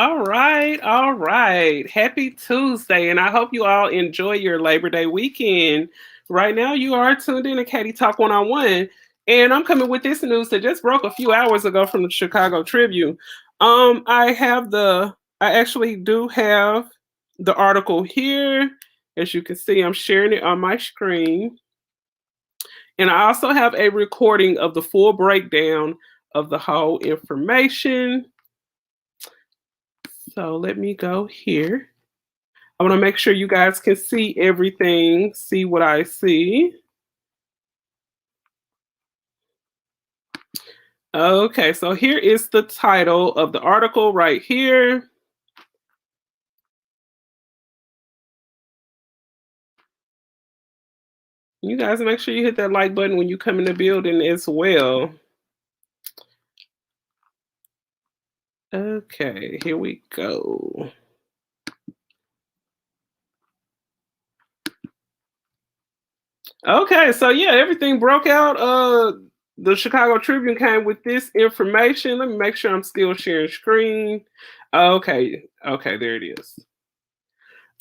All right, all right. Happy Tuesday, and I hope you all enjoy your Labor Day weekend. Right now, you are tuned in to Katie Talk One on One, and I'm coming with this news that just broke a few hours ago from the Chicago Tribune. I actually do have the article here. As you can see, I'm sharing it on my screen, and I also have a recording of the full breakdown of the whole information. So let me go here. I want to make sure you guys can see everything, see what I see. Okay, so here is the title of the article right here. You guys make sure you hit that like button when you come in the building as well. Okay, here we go. Okay, so yeah, everything broke out. The Chicago Tribune came with this information. Let me make sure I'm still sharing screen. Okay, there it is.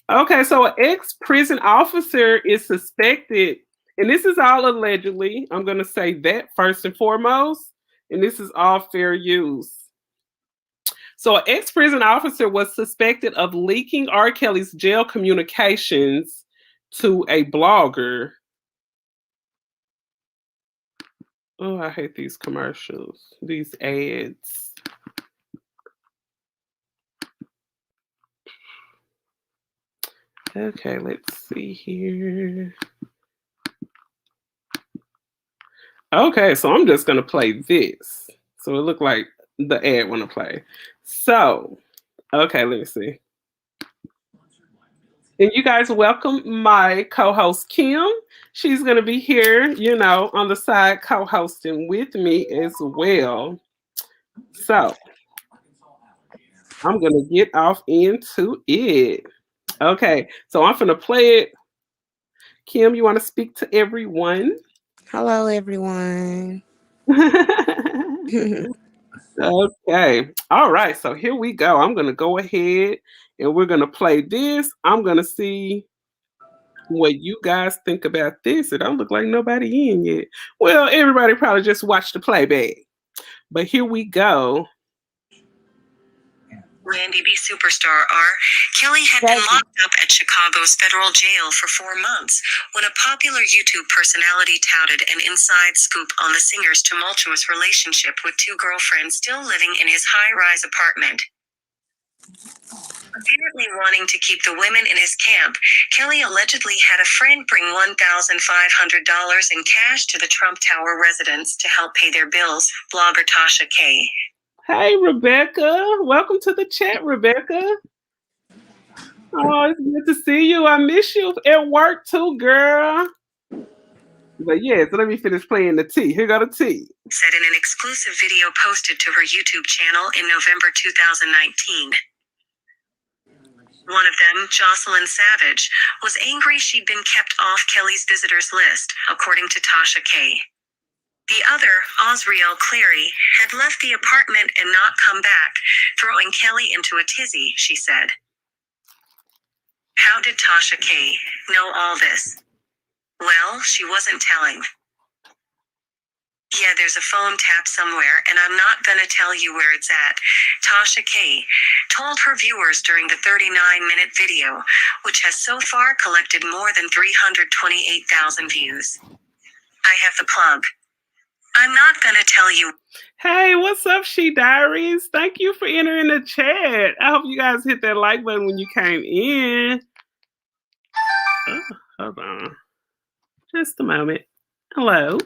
Okay, so an ex-prison officer is suspected, and this is all allegedly. I'm going to say that first and foremost, and this is all fair use. So, an ex-prison officer was suspected of leaking R. Kelly's jail communications to a blogger. Oh, I hate these commercials, these ads. Okay, let's see here. Okay, so I'm just gonna play this. So it looked like the ad wanna play. So, okay, let me see. And you guys welcome my co-host Kim. She's gonna be here, on the side co-hosting with me as well. So I'm gonna get off into it. Okay, so I'm gonna play it. Kim, you want to speak to everyone? Hello, everyone. Okay. All right. So here we go. I'm going to go ahead and we're going to play this. I'm going to see what you guys think about this. It don't look like nobody in yet. Well, everybody probably just watched the playback. But here we go. Randy B. Superstar R. Kelly had been locked up at Chicago's federal jail for 4 months when a popular YouTube personality touted an inside scoop on the singer's tumultuous relationship with 2 girlfriends still living in his high-rise apartment. Apparently wanting to keep the women in his camp, Kelly allegedly had a friend bring $1,500 in cash to the Trump Tower residence to help pay their bills, blogger Tasha K. Hey, Rebecca. Welcome to the chat, Rebecca. Oh, it's good to see you. I miss you at work too, girl. But yeah, so let me finish playing the T. Here go the T. Said in an exclusive video posted to her YouTube channel in November 2019. One of them, Jocelyn Savage, was angry she'd been kept off Kelly's visitors list, according to Tasha K. The other, Osriel Cleary, had left the apartment and not come back, throwing Kelly into a tizzy, she said. How did Tasha K. know all this? Well, she wasn't telling. Yeah, there's a phone tap somewhere, and I'm not gonna tell you where it's at, Tasha K. told her viewers during the 39-minute video, which has so far collected more than 328,000 views. I have the plug. I'm not gonna tell you. Hey, what's up, She Diaries? Thank you for entering the chat. I hope you guys hit that like button when you came in. Oh, hold on. Just a moment. Hello.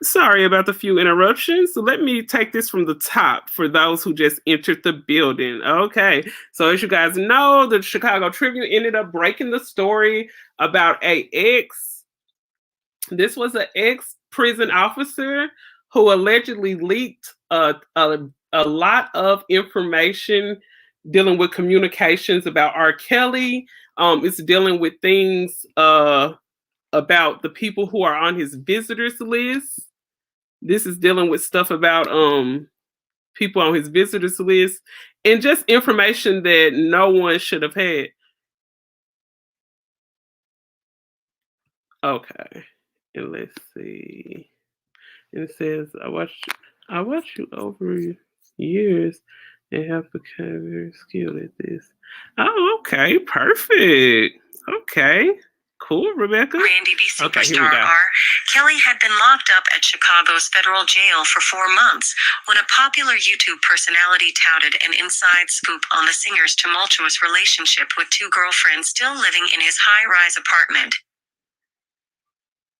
Sorry about the few interruptions. So let me take this from the top for those who just entered the building. Okay. So as you guys know, the Chicago Tribune ended up breaking the story about this was an ex-prison officer who allegedly leaked a lot of information dealing with communications about R. Kelly It's dealing with things about the people who are on his visitors list. This is dealing with stuff about people on his visitors list and just information that no one should have had. Okay. And let's see. It says I watched you over years and have become very skilled at this. Oh, okay, perfect. Okay. Cool, Rebecca. Randy B. Okay, here we Superstar go. R. Kelly had been locked up at Chicago's federal jail for 4 months when a popular YouTube personality touted an inside scoop on the singer's tumultuous relationship with 2 girlfriends still living in his high-rise apartment.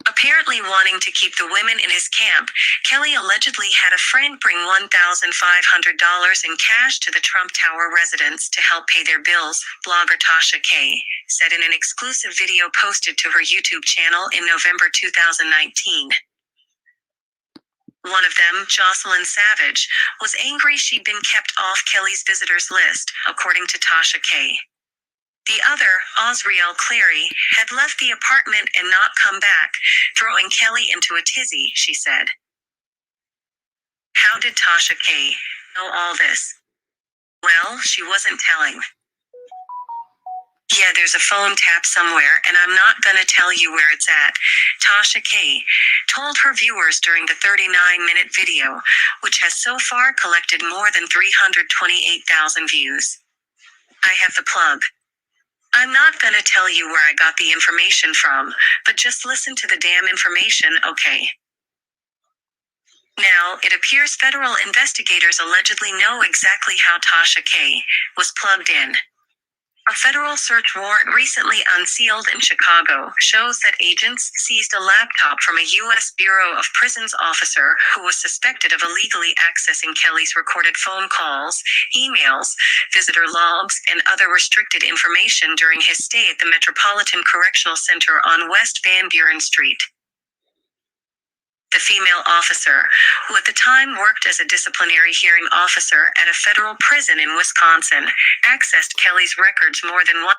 Apparently wanting to keep the women in his camp, Kelly allegedly had a friend bring $1,500 in cash to the Trump Tower residence to help pay their bills, blogger Tasha K. said in an exclusive video posted to her YouTube channel in November 2019. One of them, Jocelyn Savage, was angry she'd been kept off Kelly's visitors list, according to Tasha K. The other, Osriel Clary, had left the apartment and not come back, throwing Kelly into a tizzy, she said. How did Tasha K. know all this? Well, she wasn't telling. Yeah, there's a phone tap somewhere, and I'm not gonna tell you where it's at, Tasha K. told her viewers during the 39-minute video, which has so far collected more than 328,000 views. I have the plug. I'm not gonna tell you where I got the information from, but just listen to the damn information, okay? Now, it appears federal investigators allegedly know exactly how Tasha K. was plugged in. A federal search warrant recently unsealed in Chicago shows that agents seized a laptop from a U.S. Bureau of Prisons officer who was suspected of illegally accessing Kelly's recorded phone calls, emails, visitor logs, and other restricted information during his stay at the Metropolitan Correctional Center on West Van Buren Street. The female officer, who at the time worked as a disciplinary hearing officer at a federal prison in Wisconsin, accessed Kelly's records more than once.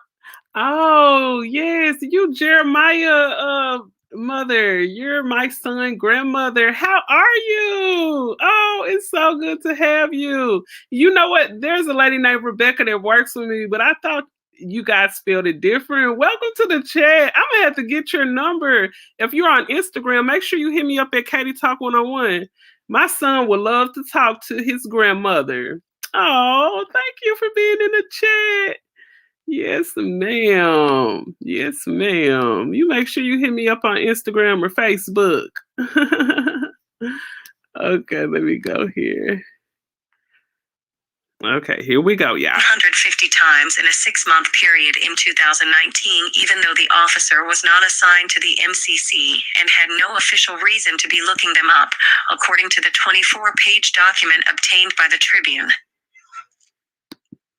Oh, yes, you Jeremiah mother. You're my son grandmother. How are you? Oh, it's so good to have you. You know what? There's a lady named Rebecca that works with me, but I thought you guys spelled it different. Welcome to the chat. I'm gonna have to get your number. If you're on Instagram, make sure you hit me up at Katie Talk 101. My son would love to talk to his grandmother. Oh, thank you for being in the chat. Yes, ma'am. Yes, ma'am. You make sure you hit me up on Instagram or Facebook. Okay, let me go here. Okay, here we go, yeah. 150 times in a 6-month period in 2019, even though the officer was not assigned to the MCC and had no official reason to be looking them up, according to the 24-page document obtained by the Tribune.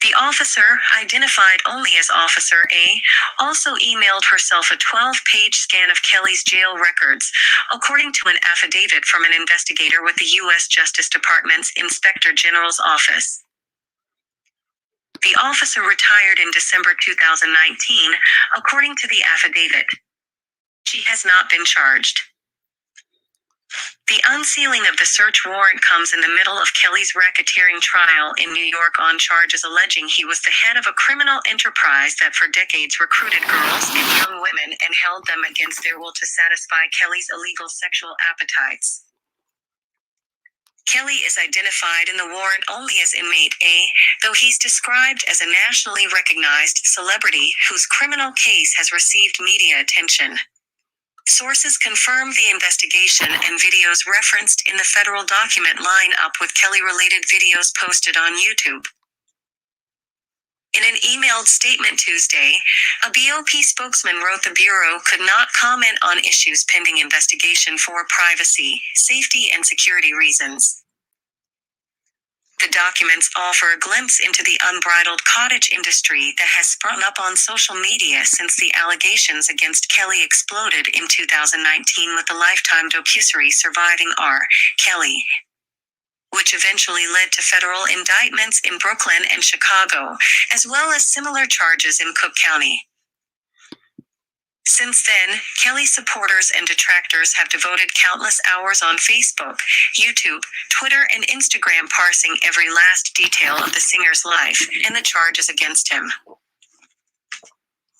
The officer, identified only as Officer A, also emailed herself a 12-page scan of Kelly's jail records, according to an affidavit from an investigator with the U.S. Justice Department's Inspector General's office. The officer retired in December 2019, according to the affidavit. She has not been charged. The unsealing of the search warrant comes in the middle of Kelly's racketeering trial in New York on charges alleging he was the head of a criminal enterprise that for decades recruited girls and young women and held them against their will to satisfy Kelly's illegal sexual appetites. Kelly is identified in the warrant only as inmate A, though he's described as a nationally recognized celebrity whose criminal case has received media attention. Sources confirm the investigation and videos referenced in the federal document line up with Kelly-related videos posted on YouTube. In an emailed statement Tuesday, a BOP spokesman wrote the Bureau could not comment on issues pending investigation for privacy, safety, and security reasons. The documents offer a glimpse into the unbridled cottage industry that has sprung up on social media since the allegations against Kelly exploded in 2019 with the Lifetime docuseries Surviving R. Kelly, which eventually led to federal indictments in Brooklyn and Chicago, as well as similar charges in Cook County. Since then, Kelly supporters and detractors have devoted countless hours on Facebook, YouTube, Twitter, and Instagram parsing every last detail of the singer's life and the charges against him.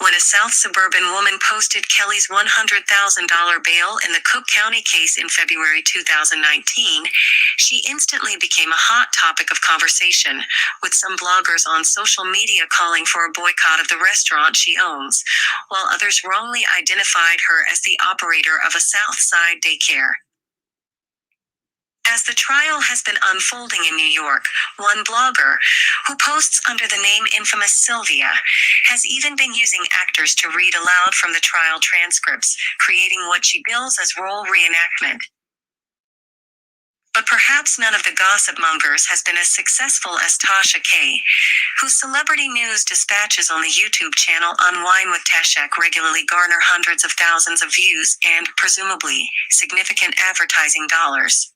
When a South suburban woman posted Kelly's $100,000 bail in the Cook County case in February 2019, she instantly became a hot topic of conversation, with some bloggers on social media calling for a boycott of the restaurant she owns, while others wrongly identified her as the operator of a South Side daycare. As the trial has been unfolding in New York, one blogger, who posts under the name Infamous Sylvia, has even been using actors to read aloud from the trial transcripts, creating what she bills as role reenactment. But perhaps none of the gossip mongers has been as successful as Tasha K, whose celebrity news dispatches on the YouTube channel Unwind with Tashak regularly garner hundreds of thousands of views and, presumably, significant advertising dollars.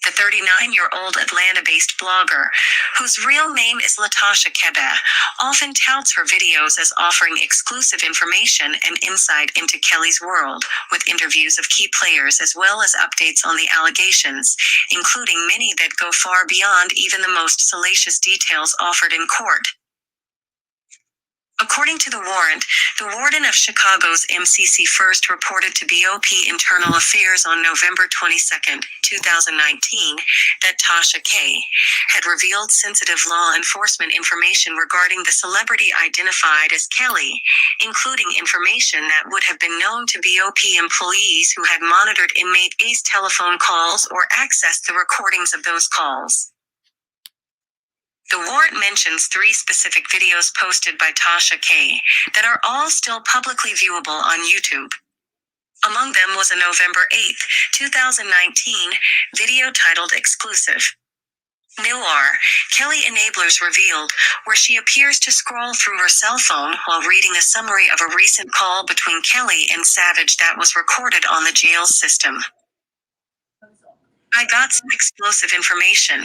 The 39-year-old Atlanta-based blogger, whose real name is Latasha Kebe, often touts her videos as offering exclusive information and insight into Kelly's world, with interviews of key players as well as updates on the allegations, including many that go far beyond even the most salacious details offered in court. According to the warrant, the warden of Chicago's MCC first reported to BOP Internal Affairs on November 22, 2019, that Tasha K had revealed sensitive law enforcement information regarding the celebrity identified as Kelly, including information that would have been known to BOP employees who had monitored inmate A's telephone calls or accessed the recordings of those calls. The warrant mentions 3 specific videos posted by Tasha K that are all still publicly viewable on YouTube. Among them was a November 8, 2019, video titled Exclusive. Noir, Kelly Enablers Revealed, where she appears to scroll through her cell phone while reading a summary of a recent call between Kelly and Savage that was recorded on the jail system. I got some explosive information,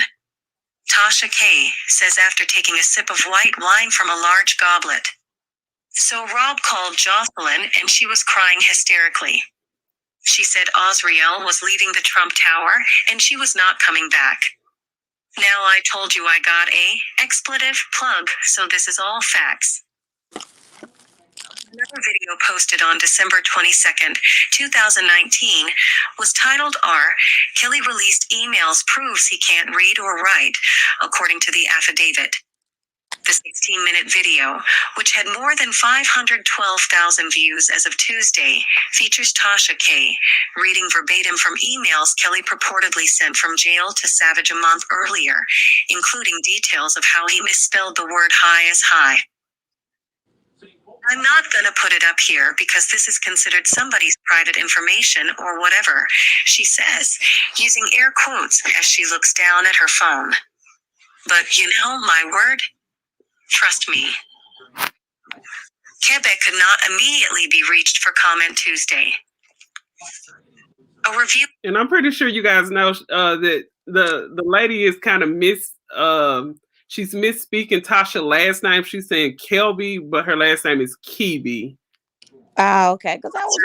Tasha K says after taking a sip of white wine from a large goblet. So Rob called Jocelyn and she was crying hysterically. She said Osriel was leaving the Trump Tower and she was not coming back. Now I told you I got a expletive plug, so this is all facts. Another video posted on December 22, 2019, was titled R. Kelly released emails proves he can't read or write, according to the affidavit. The 16-minute video, which had more than 512,000 views as of Tuesday, features Tasha K reading verbatim from emails Kelly purportedly sent from jail to Savage a month earlier, including details of how he misspelled the word high as high. I'm not gonna put it up here because this is considered somebody's private information or whatever, she says, using air quotes as she looks down at her phone. But you know, my word, trust me. Quebec could not immediately be reached for comment Tuesday. A review. And I'm pretty sure you guys know that the lady is kind of she's misspeaking Tasha's last name. She's saying Kelby, but her last name is Kebe. Oh, okay. Because I was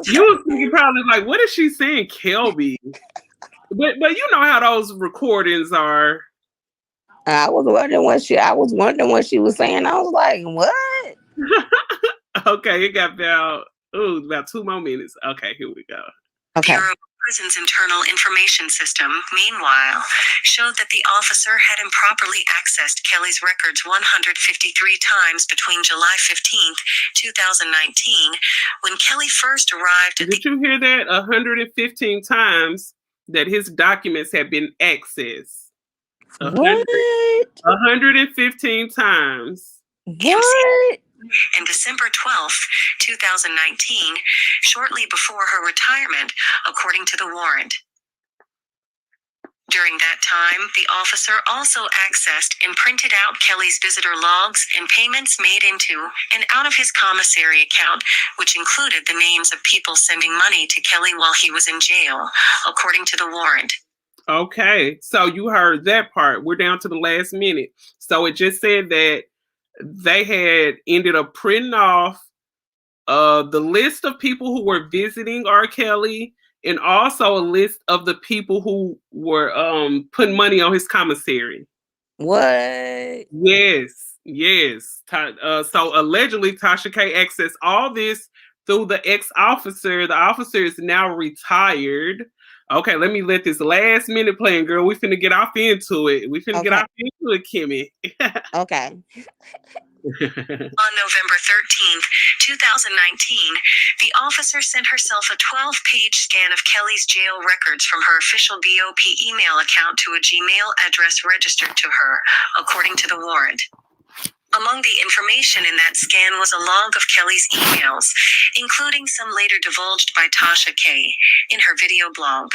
you was thinking probably like, what is she saying, Kelby? but you know how those recordings are. I was wondering what she was saying. I was like, what? Okay, it got about 2 more minutes. Okay, here we go. Okay. Bureau of Prisons Internal Information System, meanwhile, showed that the officer had improperly accessed Kelly's records 153 times between July 15, 2019, when Kelly first arrived at Did you hear that? 115 times that his documents have been accessed. 115 times. What? And December 12, 2019, shortly before her retirement, according to the warrant. During that time, the officer also accessed and printed out Kelly's visitor logs and payments made into and out of his commissary account, which included the names of people sending money to Kelly while he was in jail, according to the warrant. Okay, so you heard that part. We're down to the last minute. So it just said that they had ended up printing off the list of people who were visiting R. Kelly, and also a list of the people who were putting money on his commissary. What? Yes. So allegedly, Tasha K accessed all this through the ex-officer. The officer is now retired. Okay, let me let this last minute playing, girl. We finna get off into it. Get off into it, Kimmy. Okay. On November 13th, 2019, the officer sent herself a 12-page scan of Kelly's jail records from her official BOP email account to a Gmail address registered to her, according to the warrant. Among the information in that scan was a log of Kelly's emails, including some later divulged by Tasha K. in her video blog.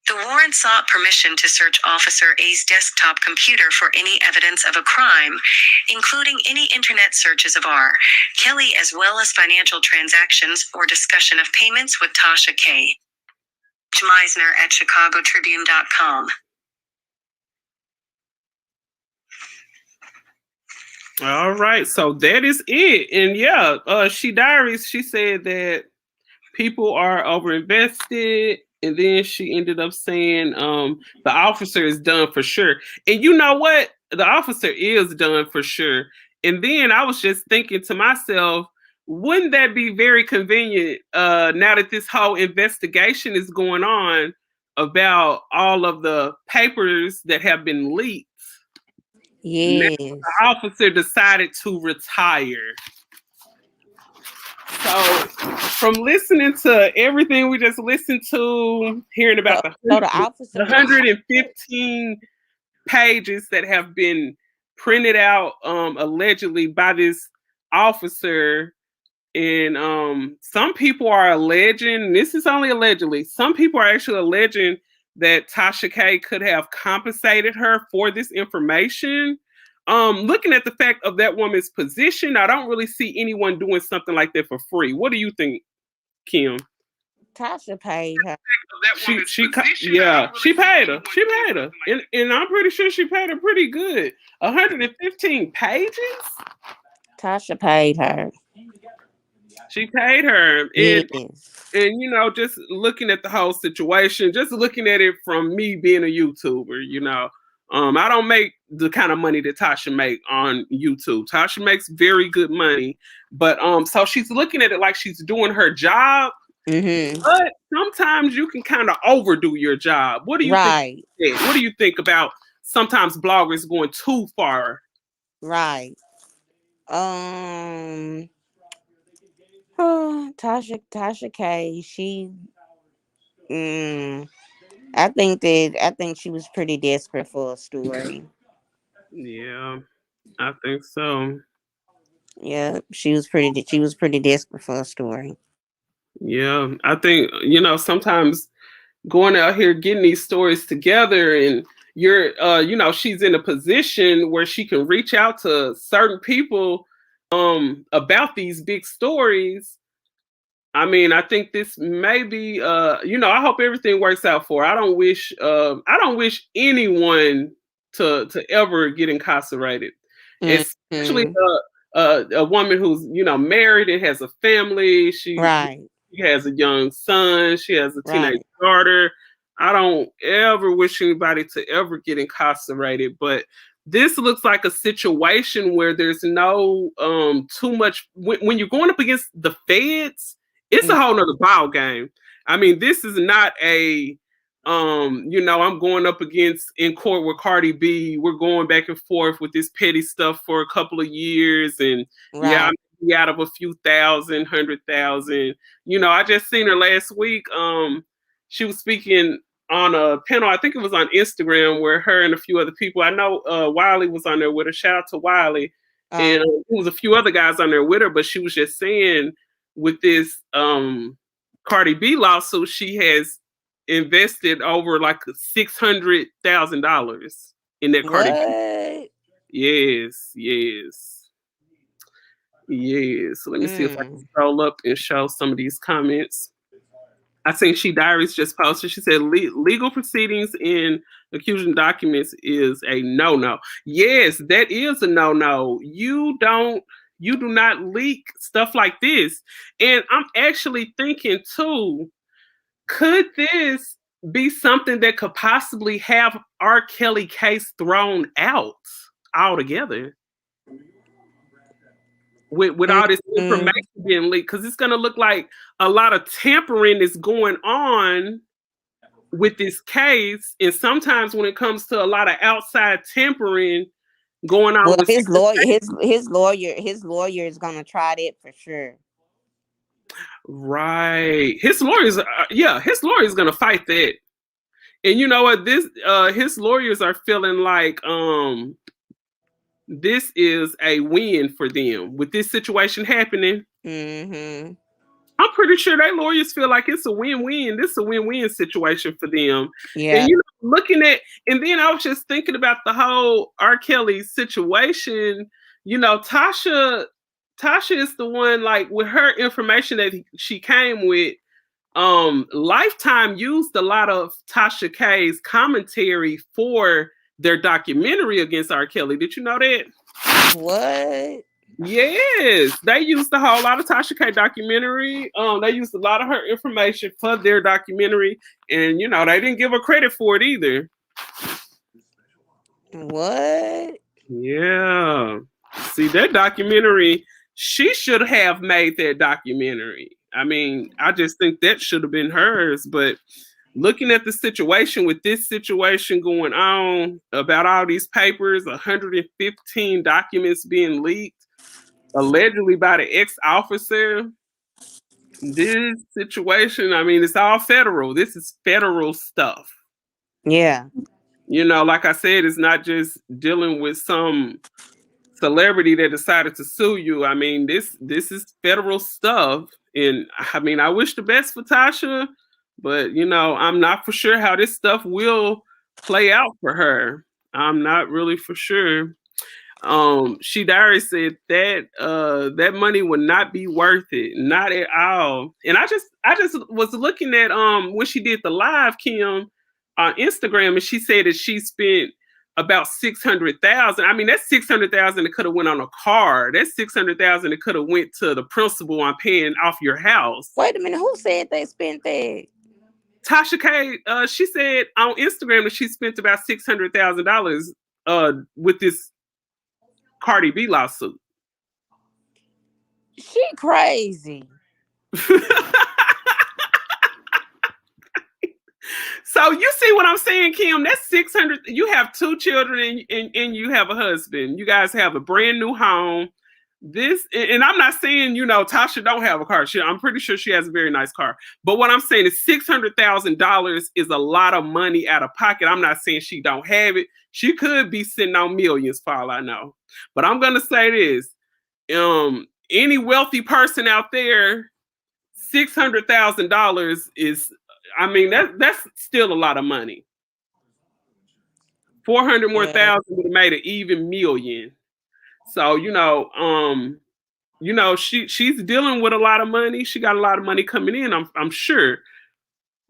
The warrant sought permission to search Officer A's desktop computer for any evidence of a crime, including any internet searches of R. Kelly, as well as financial transactions or discussion of payments with Tasha K. Meisner at ChicagoTribune.com. All right, so that is it. And yeah, She Diaries, she said that people are overinvested, and then she ended up saying the officer is done for sure. And you know what? The officer is done for sure. And then I was just thinking to myself, wouldn't that be very convenient now that this whole investigation is going on about all of the papers that have been leaked? Yes. The officer decided to retire. So, from listening to everything we just listened to, hearing about the 115 pages that have been printed out allegedly by this officer, and some people are alleging, this is only allegedly, some people are actually alleging that Tasha K could have compensated her for this information. Looking at the fact of that woman's position, I don't really see anyone doing something like that for free. What do you think, Kim? Tasha paid her. She paid her. She paid her. And I'm pretty sure she paid her pretty good. 115 pages? Tasha paid her. She paid her. Yes. And you know, just looking at the whole situation, just looking at it from me being a YouTuber, you know, I don't make the kind of money that Tasha make on YouTube. Tasha makes very good money, but so she's looking at it like she's doing her job. Mm-hmm. But sometimes you can kind of overdo your job. What do you think? What do you think about sometimes bloggers going too far? Right. Tasha K. She. I think she was pretty desperate for a story. Yeah, I think so. Yeah, she was pretty desperate for a story. Yeah, I think, you know, sometimes going out here getting these stories together, and you're you know, she's in a position where she can reach out to certain people about these big stories. I mean, I think this may be you know, I hope everything works out for her. I don't wish anyone to ever get incarcerated. Mm-hmm. Especially a woman who's, you know, married and has a family. She has a young son. She has a teenage daughter. I don't ever wish anybody to ever get incarcerated, but this looks like a situation where there's no too much. When you're going up against the feds, it's a whole nother ball game. I mean, this is not a you know, I'm going up against in court with Cardi B. We're going back and forth with this petty stuff for a couple of years, and yeah, I'm out of a few thousand, 100,000. You know, I just seen her last week. She was speaking on a panel, I think it was on Instagram, where her and a few other people, I know Wiley was on there with her. Shout out to Wiley. And there was a few other guys on there with her, but she was just saying with this Cardi B lawsuit, she has invested over like $600,000 in that Cardi B. Yes. Let me see if I can scroll up and show some of these comments. I think She Diaries just posted. She said legal proceedings in accusation documents is a no-no. Yes, that is a no-no. You don't You do not leak stuff like this. And I'm actually thinking too, could this be something that could possibly have R. Kelly case thrown out altogether? With all this information being leaked, because it's going to look like a lot of tampering is going on with this case, and sometimes when it comes to a lot of outside tampering going on, well, with his lawyer is gonna try that for sure. Right, his lawyers, his lawyer is going to fight that, and you know what? His lawyers are feeling like this is a win for them with this situation happening. Mm-hmm. I'm pretty sure their lawyers feel like it's a win-win. This is a win-win situation for them. Yeah. And looking at, and then I was just thinking about the whole R. Kelly situation. Tasha is the one, like, with her information that she came with. Lifetime used a lot of Tasha K's commentary for their documentary against R. Kelly. Did you know that? What? Yes, they used a whole lot of Tasha K documentary. They used a lot of her information for their documentary, and they didn't give her credit for it either. What? Yeah. See, that documentary, she should have made that documentary. I mean, I just think that should have been hers, but looking at the situation with this situation going on about all these papers, 115 documents being leaked, allegedly by the ex-officer, this situation, I mean, it's all federal. This is federal stuff. Yeah. Like I said, it's not just dealing with some celebrity that decided to sue you. I mean, this is federal stuff. And I mean, I wish the best for Tasha, but I'm not for sure how this stuff will play out for her. I'm not really for sure. She Diary said that that money would not be worth it, not at all. And I just was looking at when she did the live, Kim, on Instagram, and she said that she spent about $600,000. I mean, that's $600,000 that could have went on a car. That's $600,000 that could have went to the principal on paying off your house. Wait a minute, who said they spent that? Tasha K. She said on Instagram that she spent about $600,000 with this Cardi B lawsuit. She crazy. So you see what I'm saying, Kim? That's 600. You have 2 children and you have a husband. You guys have a brand new home. And I'm not saying, Tasha don't have a car. I'm pretty sure she has a very nice car. But what I'm saying is $600,000 is a lot of money out of pocket. I'm not saying she don't have it. She could be sitting on millions for all I know. But I'm going to say this. Any wealthy person out there, $600,000 is, I mean, that's still a lot of money. 400 more thousand would have made an even million. So, she's dealing with a lot of money. She got a lot of money coming in, I'm sure,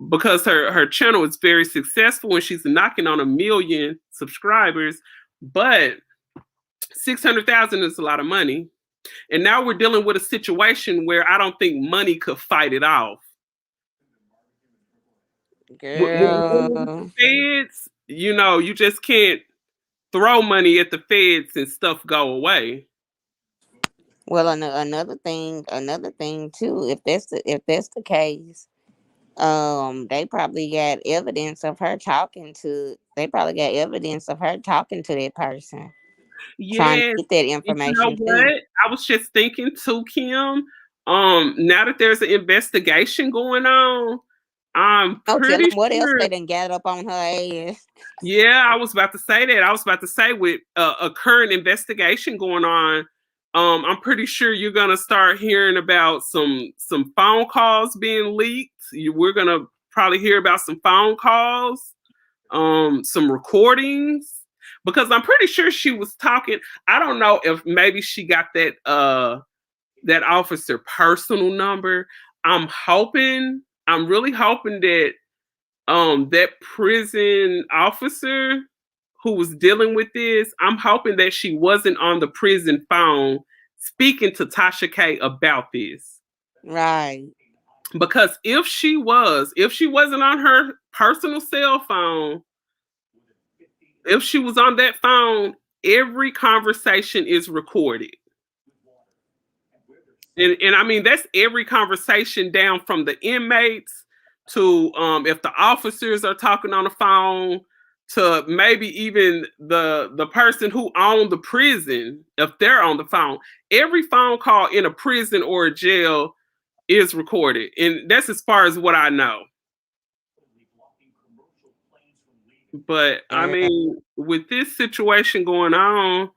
because her channel is very successful and she's knocking on 1 million subscribers. But 600,000 is a lot of money. And now we're dealing with a situation where I don't think money could fight it off. Girl. Feds, you just can't throw money at the feds and stuff go away. Well, another thing too, if that's the case, they probably got evidence of her talking to that person. Yeah, trying to get that information. You know what? I was just thinking too, Kim. Now that there's an investigation going on, I'm pretty sure. What else they done got up on her ass? Yeah, I was about to say that. I was about to say, with a current investigation going on, I'm pretty sure you're gonna start hearing about some phone calls being leaked. We're gonna probably hear about some phone calls, some recordings, because I'm pretty sure she was talking. I don't know if maybe she got that that officer personal number. I'm really hoping that that prison officer who was dealing with this, I'm hoping that she wasn't on the prison phone speaking to Tasha K about this. Right. Because if she wasn't on her personal cell phone, if she was on that phone, every conversation is recorded. And I mean, that's every conversation down from the inmates to if the officers are talking on the phone to maybe even the person who owned the prison, if they're on the phone. Every phone call in a prison or a jail is recorded. And that's as far as what I know. But I mean, with this situation going on,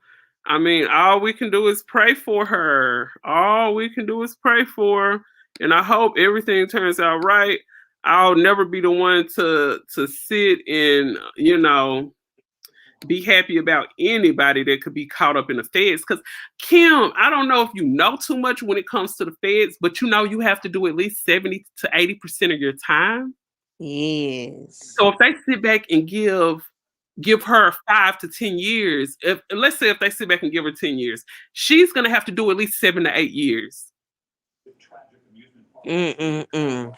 I mean, all we can do is pray for her. All we can do is pray for her. And I hope everything turns out right. I'll never be the one to sit and, you know, be happy about anybody that could be caught up in the feds. Because Kim, I don't know if you know too much when it comes to the feds, but you know you have to do at least 70 to 80% of your time. Yes. So if they sit back and give her 5 to 10 years, let's say if they sit back and give her 10 years, she's gonna have to do at least 7 to 8 years. Mm-mm-mm.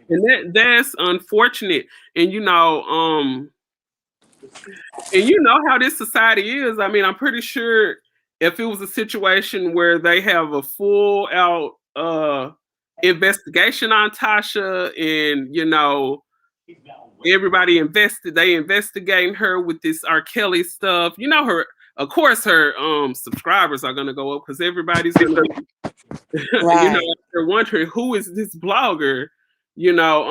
And that's unfortunate. And you know how this society is. I mean, I'm pretty sure if it was a situation where they have a full out investigation on Tasha and, you know, everybody they investigating her with this R. Kelly stuff. You know, of course her subscribers are gonna go up because everybody's gonna Right. you know, they're wondering who is this blogger. You know,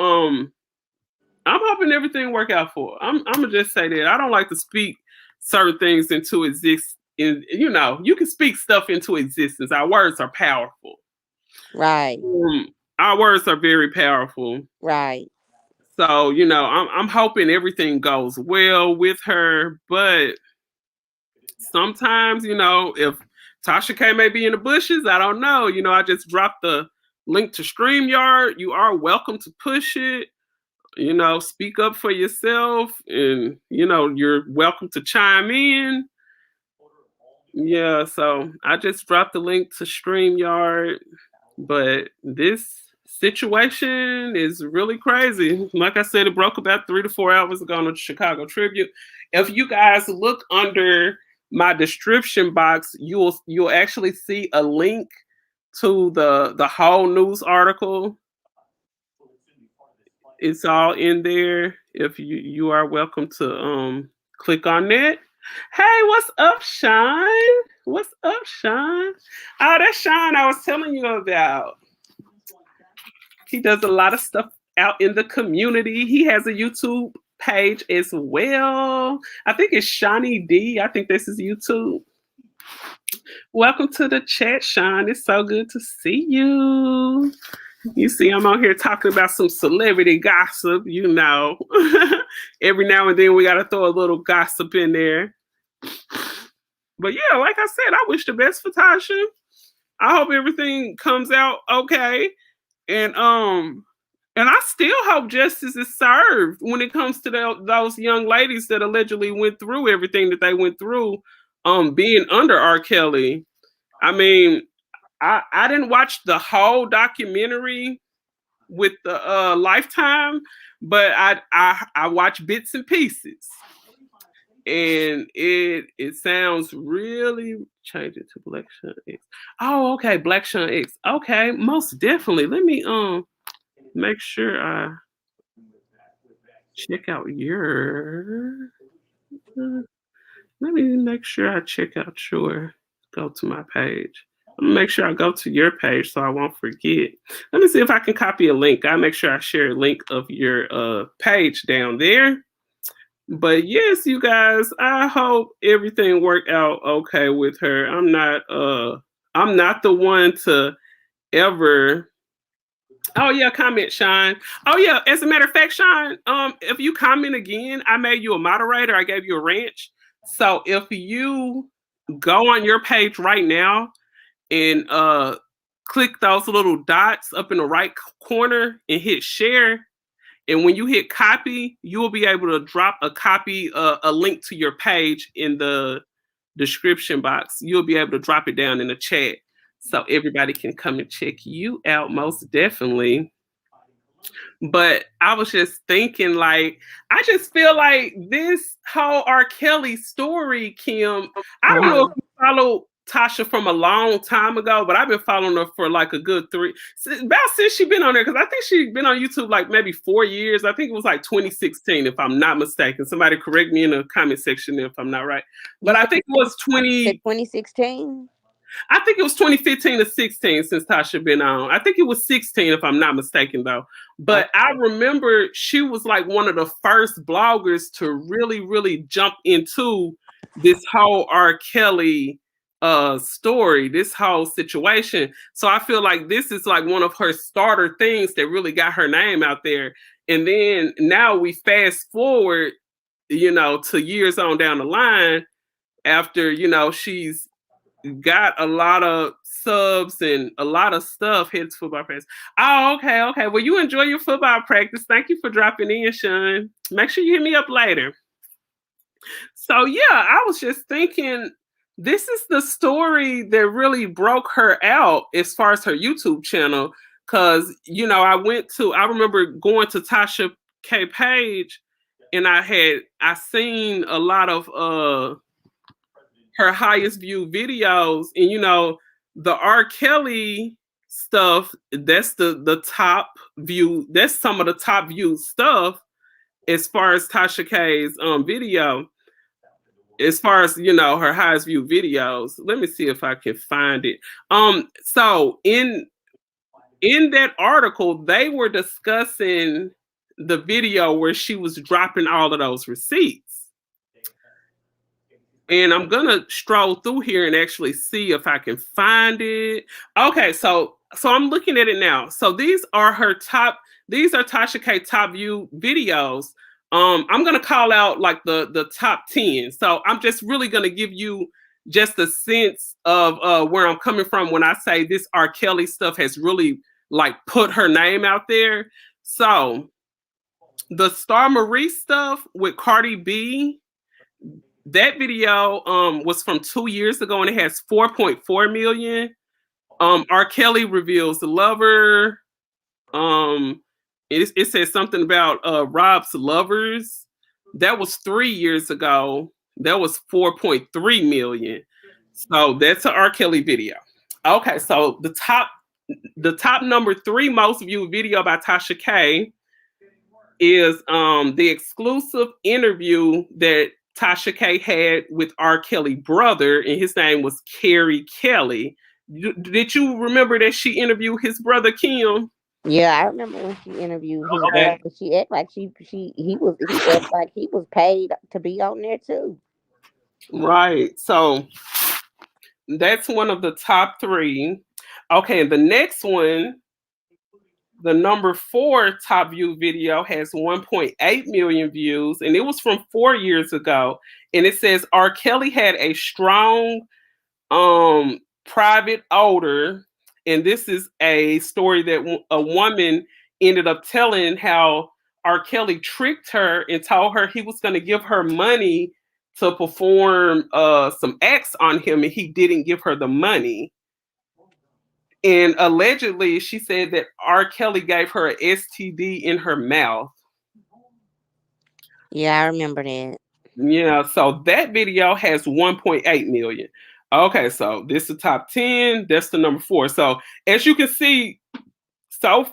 I'm hoping everything work out for her. I'm gonna just say that I don't like to speak certain things into existence. You know, you can speak stuff into existence. Our words are powerful. Right. Our words are very powerful. Right. So, you know, I'm hoping everything goes well with her, but sometimes, you know, if Tasha K may be in the bushes, I don't know. You know, I just dropped the link to StreamYard. You are welcome to push it. You know, speak up for yourself, and you know, you're welcome to chime in. Yeah, so I just dropped the link to StreamYard, but this situation is really crazy. Like I said, it broke about 3 to 4 hours ago on the Chicago Tribune. If you guys look under my description box, you'll actually see a link to the whole news article. It's all in there. If you are welcome to click on that. Hey, what's up, Sean? What's up, Sean? Oh, that's Sean I was telling you about. He does a lot of stuff out in the community. He has a YouTube page as well. I think it's Shawnee D. I think this is YouTube. Welcome to the chat, Sean. It's so good to see you. You see, I'm on here talking about some celebrity gossip, you know. Every now and then we got to throw a little gossip in there. But yeah, like I said, I wish the best for Tasha. I hope everything comes out okay. And I still hope justice is served when it comes to those young ladies that allegedly went through everything that they went through being under R. Kelly. I mean, I didn't watch the whole documentary with the Lifetime, but I watched bits and pieces, and it sounds really. Change it to Black Sean X. Oh, okay, Black Sean X. Okay, most definitely. Let me make sure I check out your. Let me make sure I check out your. Go to my page. I'm gonna make sure I go to your page so I won't forget. Let me see if I can copy a link. I'll make sure I share a link of your page down there. But yes, you guys, I hope everything worked out okay with her. I'm not the one to ever. Oh yeah, comment, Sean. Oh yeah, as a matter of fact, Sean, if you comment again, I made you a moderator. I gave you a ranch. So if you go on your page right now and click those little dots up in the right corner and hit share. And when you hit copy, you will be able to drop a link to your page in the description box. You'll be able to drop it down in the chat. so everybody can come and check you out most definitely. But I was just thinking, like, I just feel like this whole R. Kelly story, Kim, I don't know if you follow Tasha from a long time ago, but I've been following her for like a good about since she's been on there, because I think she's been on YouTube like maybe 4 years. I think it was like 2016, if I'm not mistaken. Somebody correct me in the comment section if I'm not right. But I think it was 2016. I think it was 2015 to 16 since Tasha been on. I think it was 16 if I'm not mistaken though. But I remember she was like one of the first bloggers to really, really jump into this whole R. Kelly story, this whole situation. So I feel like this is like one of her starter things that really got her name out there. And then now we fast forward, to years on down the line after, she's got a lot of subs and a lot of stuff. Hits football practice. Oh, okay. Well, you enjoy your football practice. Thank you for dropping in, Sean. Make sure you hit me up later. So yeah, I was just thinking, this is the story that really broke her out as far as her YouTube channel. Cause I remember going to Tasha K page, and I seen a lot of her highest viewed videos, and the R. Kelly stuff, that's the top view, that's some of the top viewed stuff as far as Tasha K's video, as far as her highest viewed videos. Let me see if I can find it. So in that article, they were discussing the video where she was dropping all of those receipts. And I'm gonna stroll through here and actually see if I can find it. Okay, so I'm looking at it now. So these are Tasha K top view videos. I'm gonna call out like the top 10. So I'm just really gonna give you just a sense of where I'm coming from when I say this R. Kelly stuff has really like put her name out there. So the Star Marie stuff with Cardi B, that video was from 2 years ago, and it has 4.4 million. R. Kelly reveals the lover. It says something about Rob's lovers. That was 3 years ago. That was 4.3 million. So that's an R. Kelly video. Okay, so the top number 3 most viewed video by Tasha K is the exclusive interview that Tasha K had with R. Kelly brother, and his name was Kerry Kelly. Did you remember that she interviewed his brother Kim? Yeah, I remember when she interviewed him. Okay. She acted like he acted like he was paid to be on there too. Right. So that's one of the top 3. Okay, the next one, the number 4 top view video, has 1.8 million views, and it was from 4 years ago. And it says R. Kelly had a strong private odor. And this is a story that a woman ended up telling, how R. Kelly tricked her and told her he was going to give her money to perform some acts on him, and he didn't give her the money. And allegedly, she said that R. Kelly gave her an STD in her mouth. Yeah, I remember that. Yeah, so that video has 1.8 million. Okay, so this is the top 10. That's the number 4. So as you can see, so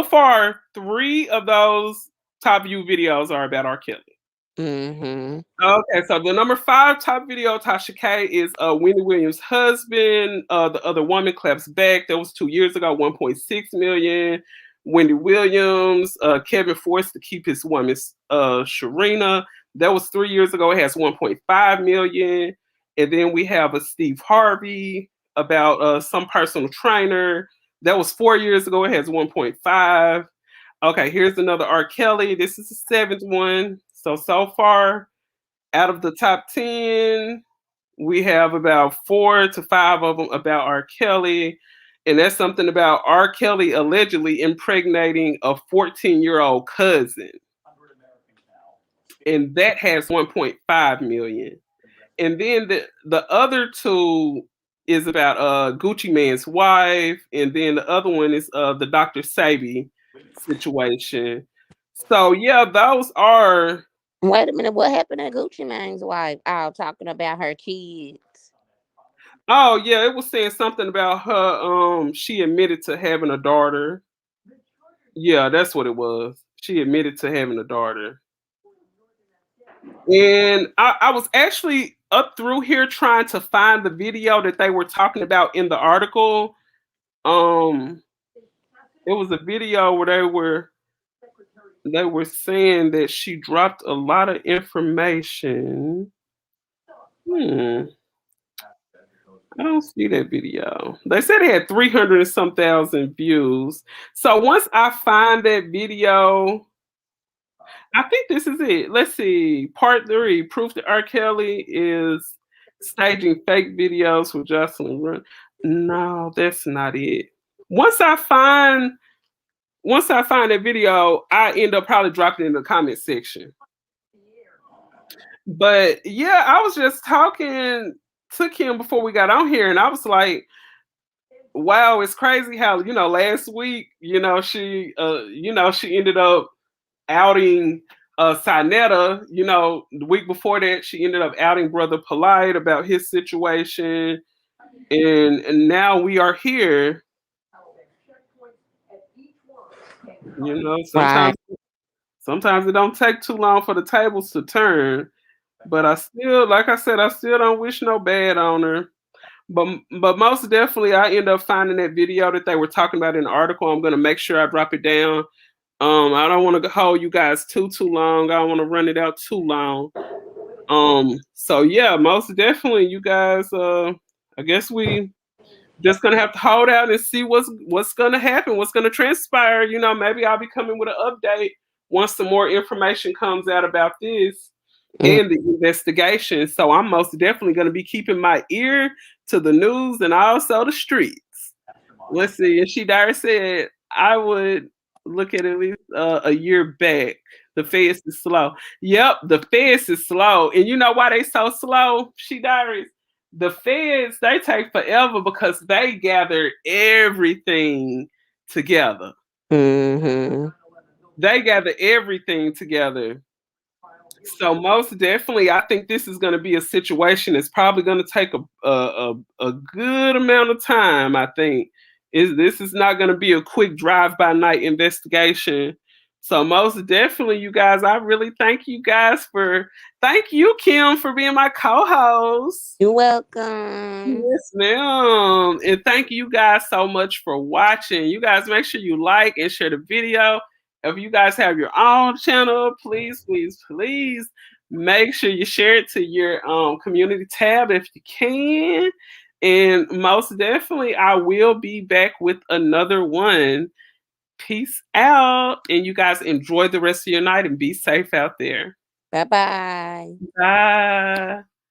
far, 3 of those top view videos are about R. Kelly. Mm-hmm. Okay, so the number 5 top video, Tasha K, is Wendy Williams' husband. The Other Woman Claps Back. That was 2 years ago, 1.6 million. Wendy Williams, Kevin forced to keep his woman, Sharina. That was 3 years ago. It has 1.5 million. And then we have a Steve Harvey about some personal trainer. That was 4 years ago. It has 1.5. Okay, here's another R. Kelly. This is the 7th one. So far, out of the top 10, we have about 4 to 5 of them about R. Kelly. And that's something about R. Kelly allegedly impregnating a 14-year-old cousin. And that has 1.5 million. And then the other 2 is about Gucci Mane's wife, and then the other one is the Dr. Sabi situation. So yeah, those are. Wait a minute, what happened to Gucci Mane's wife? Oh, talking about her kids. Oh yeah, it was saying something about her. She admitted to having a daughter. Yeah, that's what it was. She admitted to having a daughter. And I was actually up through here trying to find the video that they were talking about in the article. It was a video where they were saying that she dropped a lot of information. I don't see that video. They said it had 300 and some thousand views. So once I find that video, I think this is it. Let's see. Part 3, proof that R. Kelly is staging fake videos with Jocelyn Run. No, that's not it. Once I find that video, I end up probably dropping it in the comment section. But yeah, I was just talking to Kim before we got on here, and I was like, wow, it's crazy how, last week, she ended up outing Sinetta. The week before that, she ended up outing Brother Polite about his situation. And now we are here. Right. Sometimes it don't take too long for the tables to turn. But I still, like I said, I still don't wish no bad on her. But most definitely, I end up finding that video that they were talking about in the article. I'm gonna make sure I drop it down. I don't want to hold you guys too long. I don't want to run it out too long. So yeah, most definitely, you guys. I guess we just gonna have to hold out and see what's gonna happen, what's gonna transpire. Maybe I'll be coming with an update once some more information comes out about this and the investigation. So I'm most definitely gonna be keeping my ear to the news and also the streets. Let's see. And she Dyer said I would look at least a year back. The feds is slow. Yep, the feds is slow. And you know why they so slow, She Diaries? The feds, they take forever because they gather everything together. Mm-hmm. They gather everything together. So most definitely, I think this is going to be a situation that's probably going to take a good amount of time. I think this is not going to be a quick drive-by night investigation. So most definitely, you guys, I really thank you thank you, Kim, for being my co-host. You're welcome. Yes, ma'am. And thank you guys so much for watching. You guys make sure you like and share the video. If you guys have your own channel, please make sure you share it to your community tab if you can. And most definitely, I will be back with another one. Peace out. And you guys enjoy the rest of your night and be safe out there. Bye-bye. Bye.